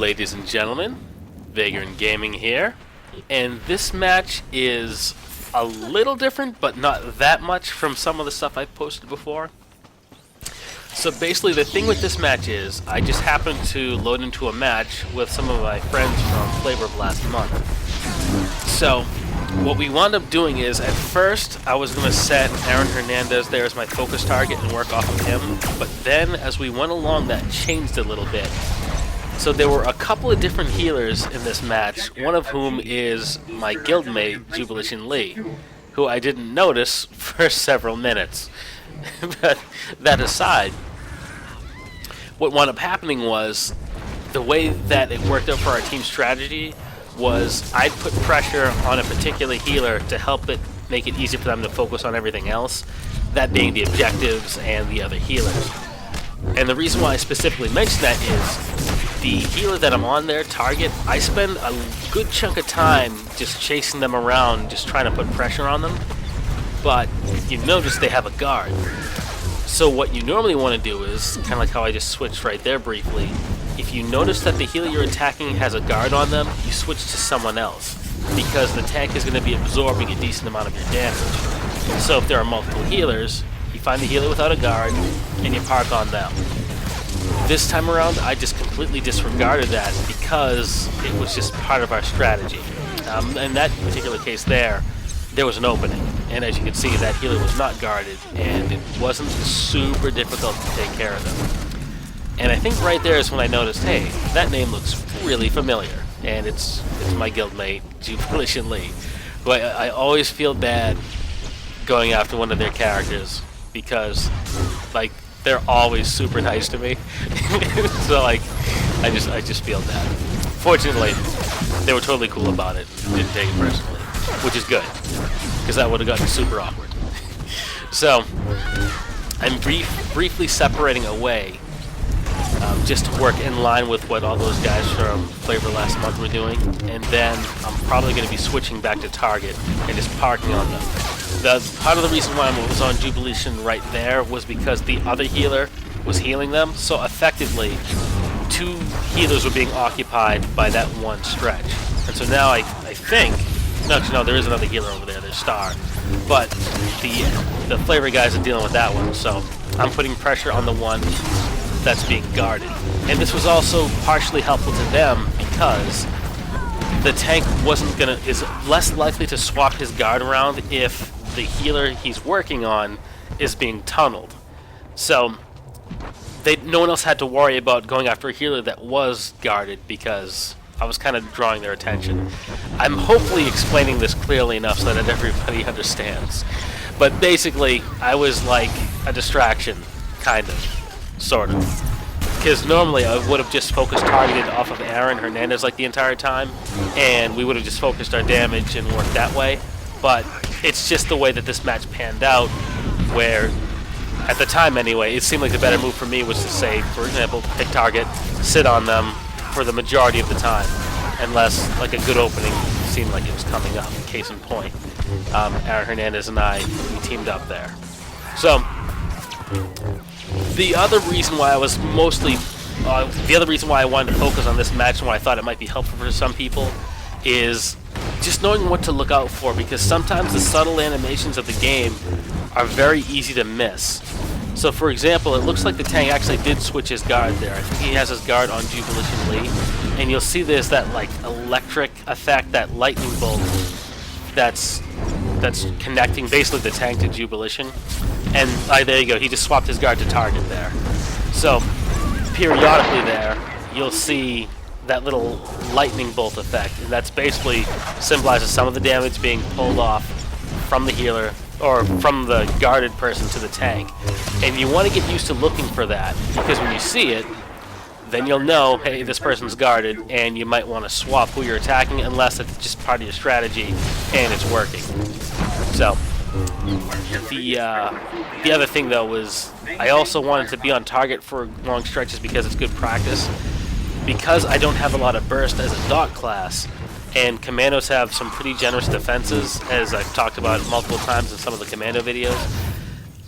ladies and gentlemen, Vagran Gaming here, and this match is a little different, but not that much from some of the stuff I've posted before. So basically the thing with this match is, I just happened to load into a match with some of my friends from Flavor of last month. So what we wound up doing is, at first I was going to set Aaron Hernandez there as my focus target and work off of him, but then as we went along that changed a little bit. So there were a couple of different healers in this match, one of whom is my guildmate, Jubilishin Lee, who I didn't notice for several minutes. But that aside, what wound up happening was, the way that it worked out for our team strategy was I'd put pressure on a particular healer to help it make it easier for them to focus on everything else, that being the objectives and the other healers. And the reason why I specifically mention that is, the healer that I'm on their target, I spend a good chunk of time just chasing them around, just trying to put pressure on them. But you notice they have a guard. So what you normally want to do is, kind of like how I just switched right there briefly, if you notice that the healer you're attacking has a guard on them, you switch to someone else, because the tank is going to be absorbing a decent amount of your damage. So if there are multiple healers, you find the healer without a guard, and you park on them. This time around, I just completely disregarded that because it was just part of our strategy. In that particular case there was an opening, and as you can see, that healer was not guarded, and it wasn't super difficult to take care of them. And I think right there is when I noticed, hey, that name looks really familiar, and it's my guildmate, Jubilishin Lee, who I always feel bad going after one of their characters, because, like, they're always super nice to me. So, like, I just feel bad. Fortunately, they were totally cool about it, didn't take it personally, which is good, because that would have gotten super awkward. So, I'm briefly separating away, just to work in line with what all those guys from Flavor last month were doing, and then I'm probably going to be switching back to target and just parking on them. Part of the reason why I was on Jubilishin right there was because the other healer was healing them, so effectively two healers were being occupied by that one stretch. And so now I think, no, there is another healer over there, there's Star, but the Flavor guys are dealing with that one, so I'm putting pressure on the one that's being guarded. And this was also partially helpful to them because the tank is less likely to swap his guard around if the healer he's working on is being tunneled. So no one else had to worry about going after a healer that was guarded because I was kind of drawing their attention. I'm hopefully explaining this clearly enough so that everybody understands. But basically, I was like a distraction, kind of, sort of. Because normally I would have just focused targeted off of Aaron Hernandez like the entire time, and we would have just focused our damage and worked that way. But it's just the way that this match panned out, where, at the time anyway, it seemed like the better move for me was to say, for example, pick target, sit on them for the majority of the time, unless like a good opening seemed like it was coming up. Case in point, Aaron Hernandez and we teamed up there. So the other reason why I was the other reason why I wanted to focus on this match and why I thought it might be helpful for some people is just knowing what to look out for, because sometimes the subtle animations of the game are very easy to miss. So for example, it looks like the tank actually did switch his guard there. I think he has his guard on Jubilishin Lee, and you'll see there's that like electric effect, that lightning bolt that's connecting basically the tank to Jubilishin. And there you go, he just swapped his guard to target there. So periodically there, you'll see that little lightning bolt effect, and that's basically symbolizes some of the damage being pulled off from the healer, or from the guarded person to the tank. And you want to get used to looking for that, because when you see it, then you'll know, hey, this person's guarded, and you might want to swap who you're attacking, unless it's just part of your strategy and it's working. So the other thing though was, I also wanted to be on target for long stretches because it's good practice. Because I don't have a lot of burst as a dot class, and commandos have some pretty generous defenses, as I've talked about multiple times in some of the commando videos,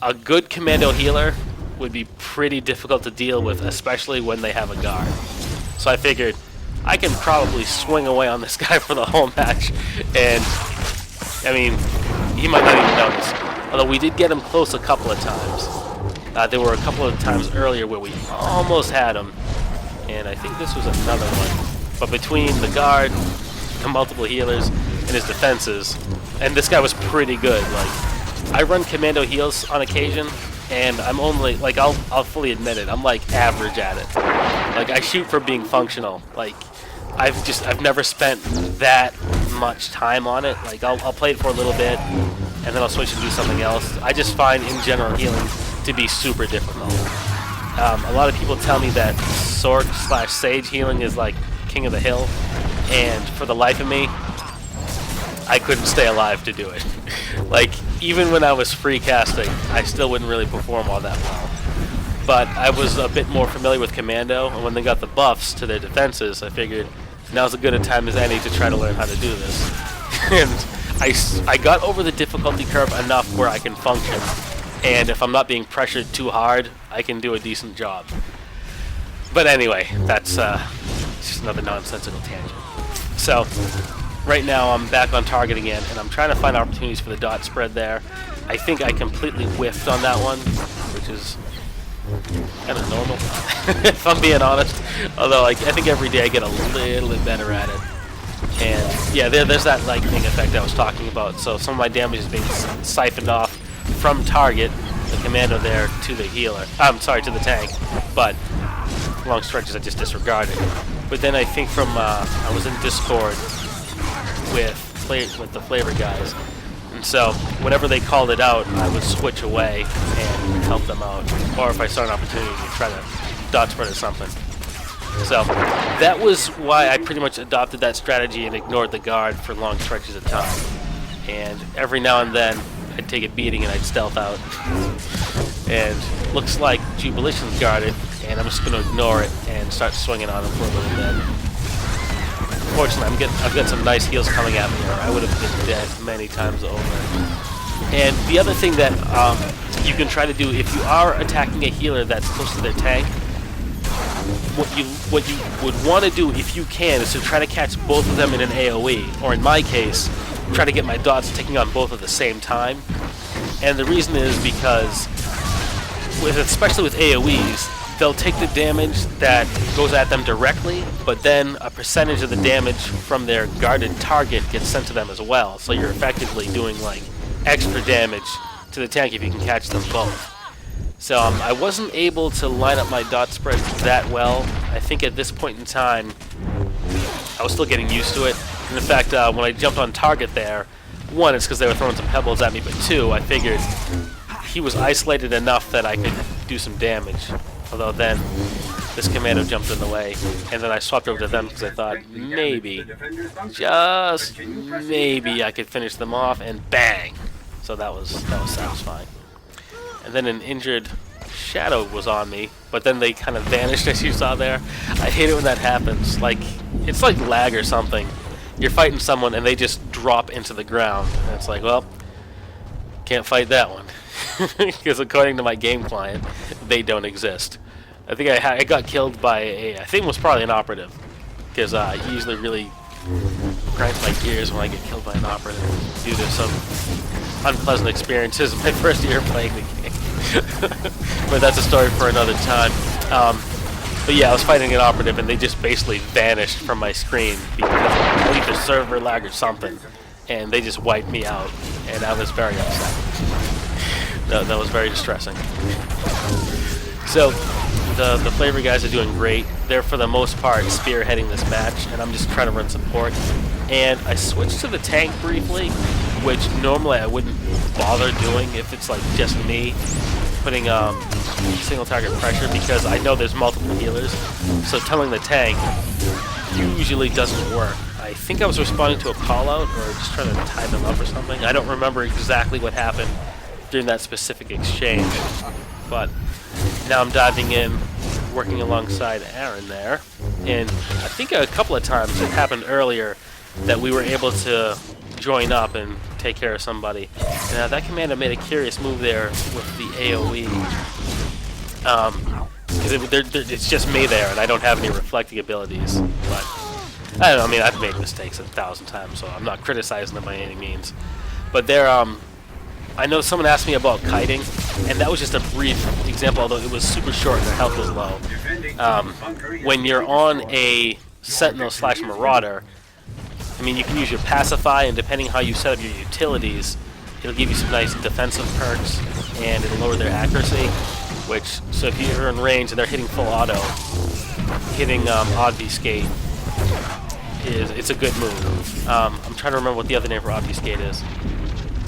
a good commando healer would be pretty difficult to deal with, especially when they have a guard. So I figured, I can probably swing away on this guy for the whole match, and I mean, he might not even notice. Although we did get him close a couple of times. There were a couple of times earlier where we almost had him, and I think this was another one. But between the guard, the multiple healers, and his defenses, and this guy was pretty good. Like, I run commando heals on occasion, and I'm only, like, I'll fully admit it, I'm like average at it. Like, I shoot for being functional. Like, I've never spent that much time on it. Like, I'll play it for a little bit, and then I'll switch and do something else. I just find, in general, healing to be super difficult. A lot of people tell me that Sword/Sage healing is like king of the hill, and for the life of me, I couldn't stay alive to do it. Like, even when I was free casting, I still wouldn't really perform all that well. But I was a bit more familiar with Commando, and when they got the buffs to their defenses, I figured now's as good a time as any to try to learn how to do this. And I got over the difficulty curve enough where I can function, and if I'm not being pressured too hard, I can do a decent job. But anyway, that's just another nonsensical tangent. So, right now I'm back on target again, and I'm trying to find opportunities for the dot spread there. I think I completely whiffed on that one, which is kind of normal, if I'm being honest. Although, like, I think every day I get a little bit better at it. And yeah, there's that lightning effect I was talking about. So some of my damage is being siphoned off from target, the commando there, to the healer. I'm sorry, to the tank. But long stretches I just disregarded. But then I think from I was in Discord with the flavor guys, and so whenever they called it out, I would switch away and help them out, or if I saw an opportunity to try to dot spread or something. So that was why I pretty much adopted that strategy and ignored the guard for long stretches of time. And every now and then I'd take a beating and I'd stealth out. And looks like Jubilation's guarded, and I'm just going to ignore it and start swinging on him for a little bit. Fortunately, I've got some nice heals coming at me, or I would have been dead many times over. And the other thing that you can try to do if you are attacking a healer that's close to their tank, what you would want to do if you can is to try to catch both of them in an AoE, or in my case, try to get my dots taking on both at the same time. And the reason is because, especially with AoEs, they'll take the damage that goes at them directly, but then a percentage of the damage from their guarded target gets sent to them as well. So you're effectively doing like extra damage to the tank if you can catch them both. So I wasn't able to line up my dot spreads that well. I think at this point in time, I was still getting used to it. And in fact, when I jumped on target there, one, it's because they were throwing some pebbles at me, but two, I figured he was isolated enough that I could do some damage. Although then, this commando jumped in the way, and then I swapped over to them because I thought maybe, just maybe, I could finish them off, and bang! So that was satisfying. And then an injured shadow was on me, but then they kind of vanished, as you saw there. I hate it when that happens. Like, it's like lag or something. You're fighting someone and they just drop into the ground, and it's like, well, can't fight that one. Because according to my game client, they don't exist. I think I got killed by I think it was probably an operative, because I usually really grind my gears when I get killed by an operative due to some unpleasant experiences in my first year playing the game. But that's a story for another time. But yeah, I was fighting an operative and they just basically vanished from my screen because of either server lag or something, and they just wiped me out, and I was very upset. That was very distressing. So the flavor guys are doing great. They're for the most part spearheading this match, and I'm just trying to run support. And I switched to the tank briefly, which normally I wouldn't bother doing if it's like just me putting single target pressure, because I know there's multiple healers. So telling the tank usually doesn't work. I think I was responding to a call out or just trying to tie them up or something. I don't remember exactly what happened during that specific exchange, but now I'm diving in, working alongside Aaron there, and I think a couple of times it happened earlier that we were able to join up and take care of somebody. And that commander made a curious move there with the AoE, because it's just me there and I don't have any reflecting abilities, but I don't know. I mean, I've made mistakes 1,000 times, so I'm not criticizing them by any means. But they're I know someone asked me about kiting, and that was just a brief example, although it was super short and their health was low. When you're on a Sentinel/Marauder, I mean, you can use your Pacify, and depending how you set up your utilities, it'll give you some nice defensive perks, and it'll lower their accuracy, so if you're in range and they're hitting full auto, hitting Obfuscate it's a good move. I'm trying to remember what the other name for Obfuscate is.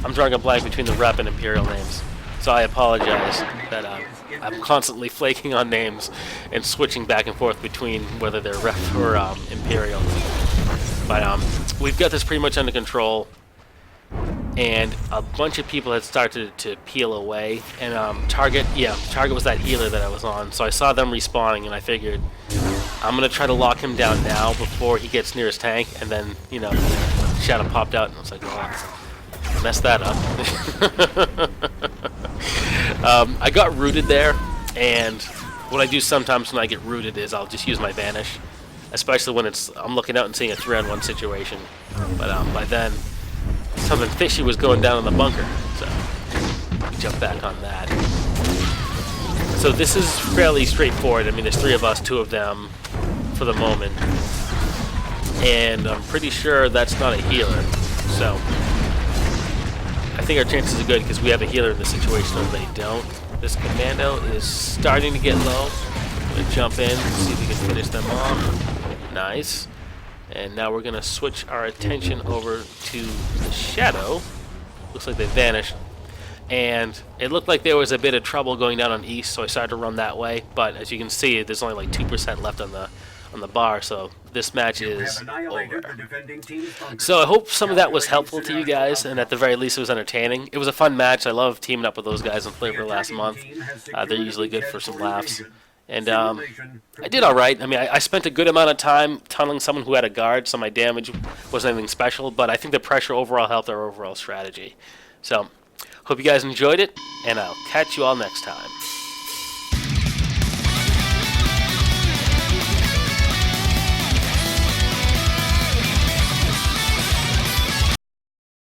I'm drawing a blank between the Rep and Imperial names, so I apologize that I'm constantly flaking on names and switching back and forth between whether they're Rep or Imperial. But we've got this pretty much under control, and a bunch of people had started to peel away. And Target was that healer that I was on, so I saw them respawning, and I figured I'm gonna try to lock him down now before he gets near his tank. And then, you know, Shadow popped out, and I was like, well, messed that up. I got rooted there, and what I do sometimes when I get rooted is I'll just use my Vanish, especially when I'm looking out and seeing a 3-on-1 situation. But by then, something fishy was going down in the bunker, so we jump back on that. So this is fairly straightforward. I mean, there's 3 of us, 2 of them for the moment, and I'm pretty sure that's not a healer, so I think our chances are good because we have a healer in this situation and they don't. This commando is starting to get low. I'm going to jump in, see if we can finish them off. Nice. And now we're going to switch our attention over to the Shadow. Looks like they vanished. And it looked like there was a bit of trouble going down on East, so I started to run that way. But as you can see, there's only like 2% left on the bar, so this match is over. So I hope some of that was helpful to you guys, and at the very least it was entertaining. It was a fun match. I love teaming up with those guys on Flavor last month. They're usually good for some laughs. And I did alright. I mean, I spent a good amount of time tunneling someone who had a guard, so my damage wasn't anything special, but I think the pressure overall helped our overall strategy. So, hope you guys enjoyed it, and I'll catch you all next time.